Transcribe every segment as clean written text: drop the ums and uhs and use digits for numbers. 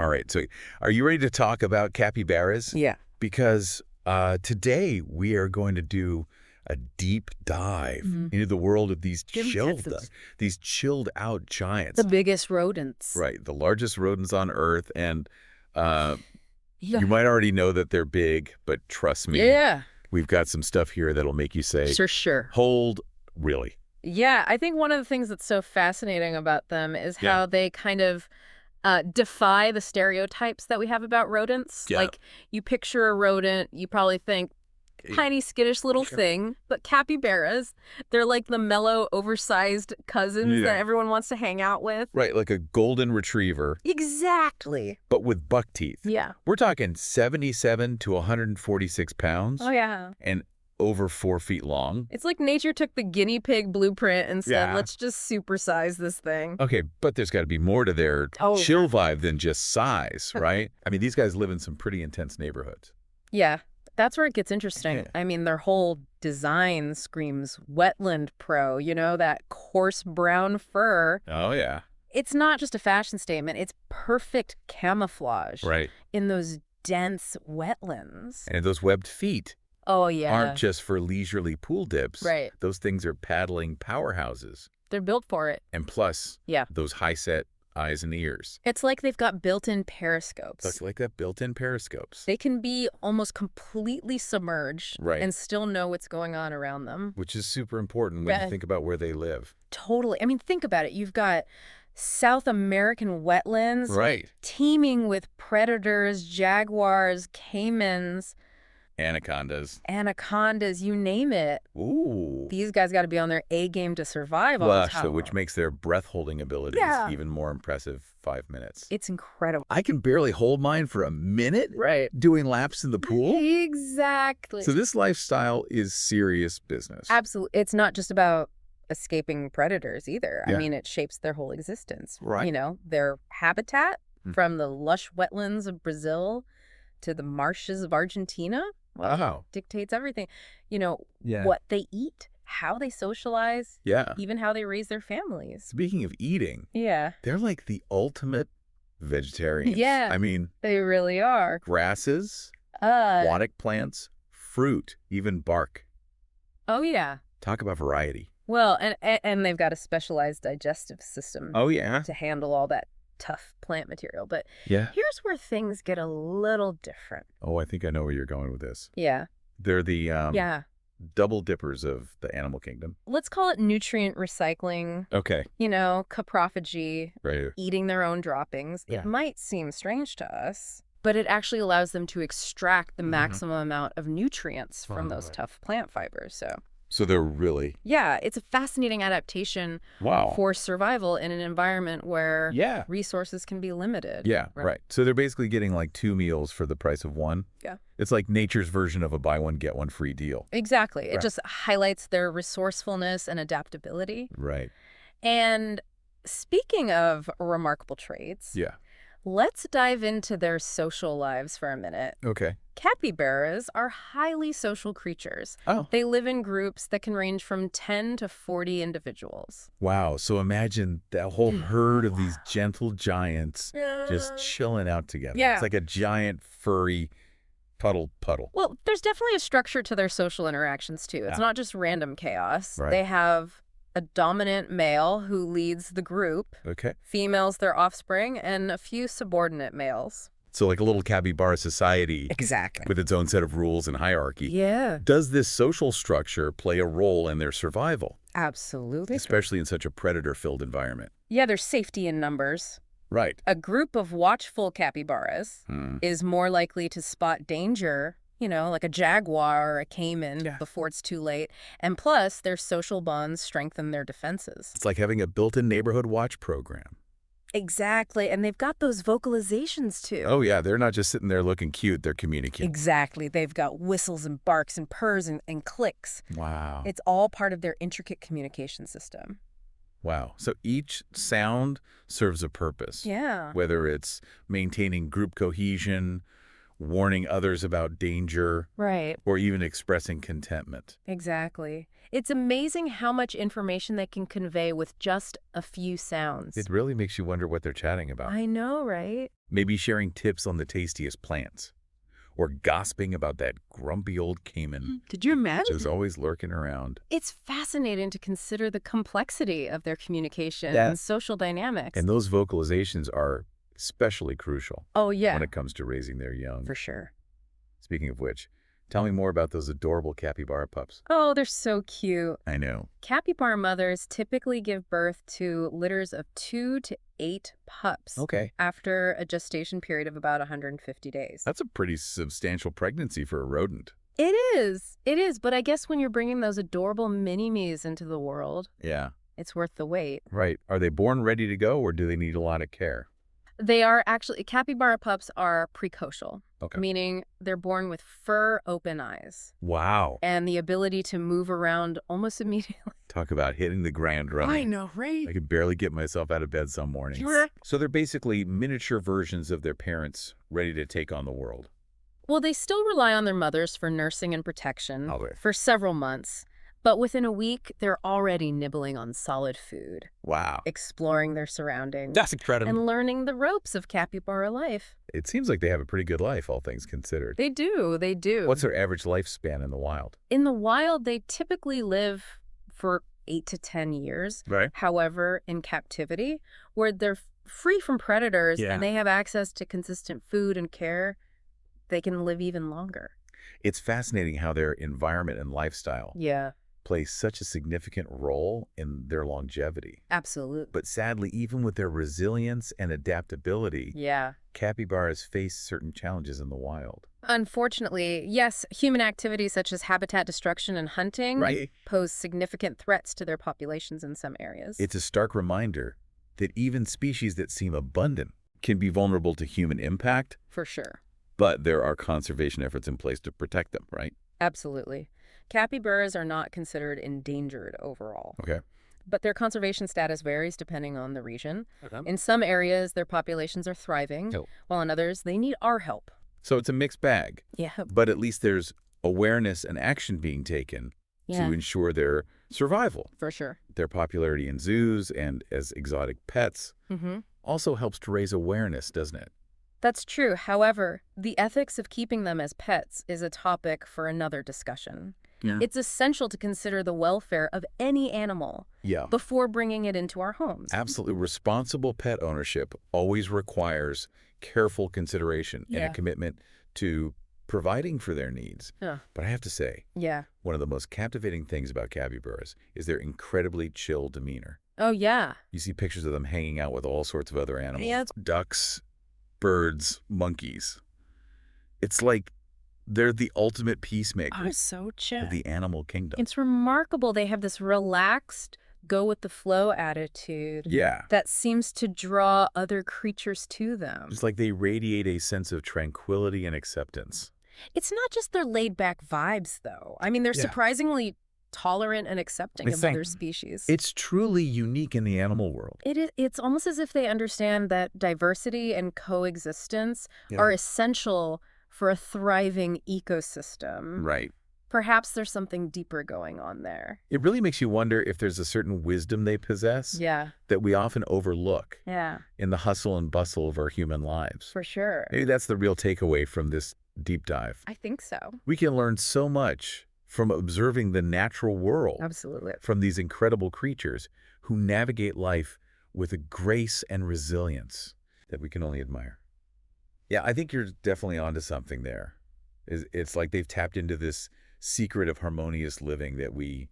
All right, so are you ready to talk about capybaras? Yeah. Because today we are going to do a deep dive into the world of these chilled out giants. The biggest rodents. Right, the largest rodents on Earth, and Yeah. you might already know that they're big, but trust me, Yeah. we've got some stuff here that'll make you say, Sure. hold, really? Yeah, I think one of the things that's so fascinating about them is Yeah. how they kind of defy the stereotypes that we have about rodents. Yeah. Like, you picture a rodent, you probably think, tiny, skittish little thing. But capybaras, they're like the mellow, oversized cousins that everyone wants to hang out with. Right, like a golden retriever. Exactly. But with buck teeth. Yeah. We're talking 77 to 146 pounds. Oh, yeah. And over 4 feet long. It's like nature took the guinea pig blueprint and said, let's just supersize this thing. Okay, but there's got to be more to their chill vibe than just size, right? I mean, these guys live in some pretty intense neighborhoods. Yeah, that's where it gets interesting. I mean, their whole design screams wetland pro, you know, that coarse brown fur. Oh, yeah. It's not just a fashion statement. It's perfect camouflage in those dense wetlands. And those webbed feet. Oh, yeah. Aren't just for leisurely pool dips. Right. Those things are paddling powerhouses. They're built for it. And plus, those high-set eyes and ears. It's like they've got built-in periscopes. It's like that built-in periscopes. They can be almost completely submerged and still know what's going on around them. Which is super important when you think about where they live. Totally. I mean, think about it. You've got South American wetlands teeming with predators, jaguars, caimans, Anacondas, you name it. Ooh. These guys got to be on their A game to survive all the time. So which makes their breath-holding abilities even more impressive. 5 minutes. It's incredible. I can barely hold mine for a minute doing laps in the pool. Exactly. So this lifestyle is serious business. Absolutely. It's not just about escaping predators either. Yeah. I mean, it shapes their whole existence. Right. You know, their habitat from the lush wetlands of Brazil to the marshes of Argentina. Wow. Dictates everything. You know, what they eat, how they socialize, even how they raise their families. Speaking of eating, they're like the ultimate vegetarians. Yeah. I mean, they really are. Grasses, aquatic plants, fruit, even bark. Oh, yeah. Talk about variety. Well, and they've got a specialized digestive system to handle all that tough plant material. But here's where things get a little different. Oh, I think I know where you're going with this. Yeah. They're the double dippers of the animal kingdom. Let's call it nutrient recycling. Okay. You know, coprophagy, right. Eating their own droppings. It might seem strange to us, but it actually allows them to extract the maximum amount of nutrients from those tough plant fibers. So they're really... Yeah, it's a fascinating adaptation for survival in an environment where resources can be limited. Yeah, right. So they're basically getting like 2 meals for the price of 1. Yeah. It's like nature's version of a buy one, get one free deal. Exactly. It just highlights their resourcefulness and adaptability. Right. And speaking of remarkable traits, let's dive into their social lives for a minute. Okay. Capybaras are highly social creatures. Oh. They live in groups that can range from 10 to 40 individuals. Wow. So imagine that whole herd of these gentle giants just chilling out together. Yeah. It's like a giant furry puddle. Well, there's definitely a structure to their social interactions, too. It's not just random chaos. Right. They have a dominant male who leads the group. Okay. Females, their offspring, and a few subordinate males. So like a little capybara society. Exactly. With its own set of rules and hierarchy. Yeah. Does this social structure play a role in their survival? Absolutely. Especially in such a predator-filled environment. Yeah, there's safety in numbers. Right. A group of watchful capybaras is more likely to spot danger, you know, like a jaguar or a caiman before it's too late. And plus, their social bonds strengthen their defenses. It's like having a built-in neighborhood watch program. Exactly. And they've got those vocalizations, too. Oh, yeah. They're not just sitting there looking cute. They're communicating. Exactly. They've got whistles and barks and purrs and clicks. Wow. It's all part of their intricate communication system. Wow. So each sound serves a purpose. Yeah. Whether it's maintaining group cohesion warning others about danger, Right. or even expressing contentment. Exactly. It's amazing how much information they can convey with just a few sounds. It really makes you wonder what they're chatting about. I know, right? Maybe sharing tips on the tastiest plants, or gossiping about that grumpy old caiman. Did you imagine? Who's always lurking around. It's fascinating to consider the complexity of their communication and social dynamics. And those vocalizations are especially crucial. Oh, yeah. When it comes to raising their young. For sure. Speaking of which, tell me more about those adorable capybara pups. Oh, they're so cute. I know. Capybara mothers typically give birth to litters of 2 to 8 pups. Okay. After a gestation period of about 150 days. That's a pretty substantial pregnancy for a rodent. It is. It is. But I guess when you're bringing those adorable mini-me's into the world, Yeah. it's worth the wait. Right. Are they born ready to go, or do they need a lot of care? They are actually, capybara pups are precocial, Okay. meaning they're born with fur open eyes Wow. and the ability to move around almost immediately. Talk about hitting the ground running. I know, right? I could barely get myself out of bed some mornings. Sure. So they're basically miniature versions of their parents ready to take on the world. Well, they still rely on their mothers for nursing and protection Okay. for several months. But within a week, they're already nibbling on solid food, Wow. exploring their surroundings, That's incredible. and learning the ropes of capybara life. It seems like they have a pretty good life, all things considered. They do. They do. What's their average lifespan in the wild? In the wild, they typically live for 8 to 10 years. Right. However, in captivity, where they're free from predators and they have access to consistent food and care, they can live even longer. It's fascinating how their environment and lifestyle play such a significant role in their longevity. Absolutely. But sadly, even with their resilience and adaptability, capybaras face certain challenges in the wild. Unfortunately, yes, human activities such as habitat destruction and hunting pose significant threats to their populations in some areas. It's a stark reminder that even species that seem abundant can be vulnerable to human impact. For sure. But there are conservation efforts in place to protect them, right? Absolutely. Capybaras are not considered endangered overall. Okay. But their conservation status varies depending on the region. Okay. In some areas, their populations are thriving, while in others, they need our help. So it's a mixed bag. Yeah. But at least there's awareness and action being taken to ensure their survival. For sure. Their popularity in zoos and as exotic pets also helps to raise awareness, doesn't it? That's true. However, the ethics of keeping them as pets is a topic for another discussion. It's essential to consider the welfare of any animal before bringing it into our homes. Absolutely. Responsible pet ownership always requires careful consideration and a commitment to providing for their needs. But I have to say, one of the most captivating things about capybaras is their incredibly chill demeanor. Oh, yeah. You see pictures of them hanging out with all sorts of other animals. Ducks, birds, monkeys. It's like they're the ultimate peacemaker So chill. of the animal kingdom. It's remarkable. They have this relaxed, go-with-the-flow attitude that seems to draw other creatures to them. It's like they radiate a sense of tranquility and acceptance. It's not just their laid-back vibes, though. I mean, they're surprisingly tolerant and accepting of other species. It's truly unique in the animal world. It's almost as if they understand that diversity and coexistence are essential for a thriving ecosystem. Right. Perhaps there's something deeper going on there. It really makes you wonder if there's a certain wisdom they possess that we often overlook in the hustle and bustle of our human lives. For sure. Maybe that's the real takeaway from this deep dive. I think so. We can learn so much from observing the natural world. Absolutely. From these incredible creatures who navigate life with a grace and resilience that we can only admire. Yeah, I think you're definitely onto something there. It's like they've tapped into this secret of harmonious living that we,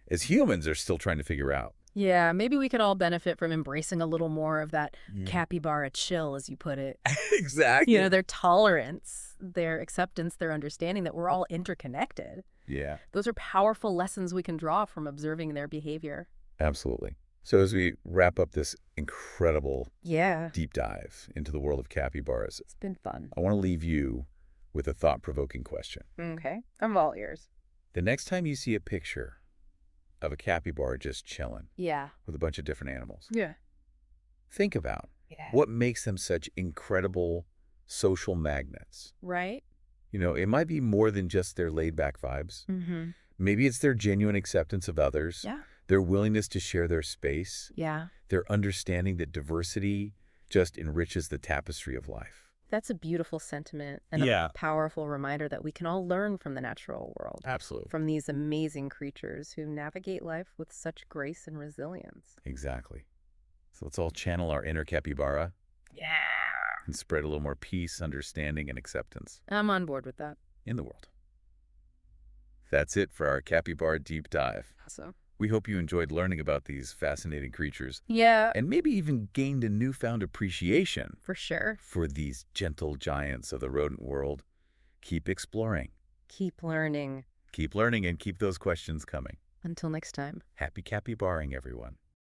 as humans, are still trying to figure out. Yeah, maybe we could all benefit from embracing a little more of that capybara chill, as you put it. Exactly. You know, their tolerance, their acceptance, their understanding that we're all interconnected. Yeah. Those are powerful lessons we can draw from observing their behavior. Absolutely. So as we wrap up this incredible deep dive into the world of capybaras, it's been fun. I want to leave you with a thought-provoking question. Okay. I'm all ears. The next time you see a picture of a capybara just chilling with a bunch of different animals, think about what makes them such incredible social magnets. Right? It might be more than just their laid-back vibes. Mm-hmm. Maybe it's their genuine acceptance of others, Yeah. their willingness to share their space, Yeah. their understanding that diversity just enriches the tapestry of life. That's a beautiful sentiment and Yeah. a powerful reminder that we can all learn from the natural world, Absolutely. from these amazing creatures who navigate life with such grace and resilience. Exactly. So let's all channel our inner capybara Yeah. and spread a little more peace, understanding, and acceptance I'm on board with that. in the world. That's it for our capybara deep dive. So, We hope you enjoyed learning about these fascinating creatures yeah, and maybe even gained a newfound appreciation for sure. for these gentle giants of the rodent world. Keep exploring, Keep learning. keep learning, and keep those questions coming. Until next time. Happy capybaring, everyone.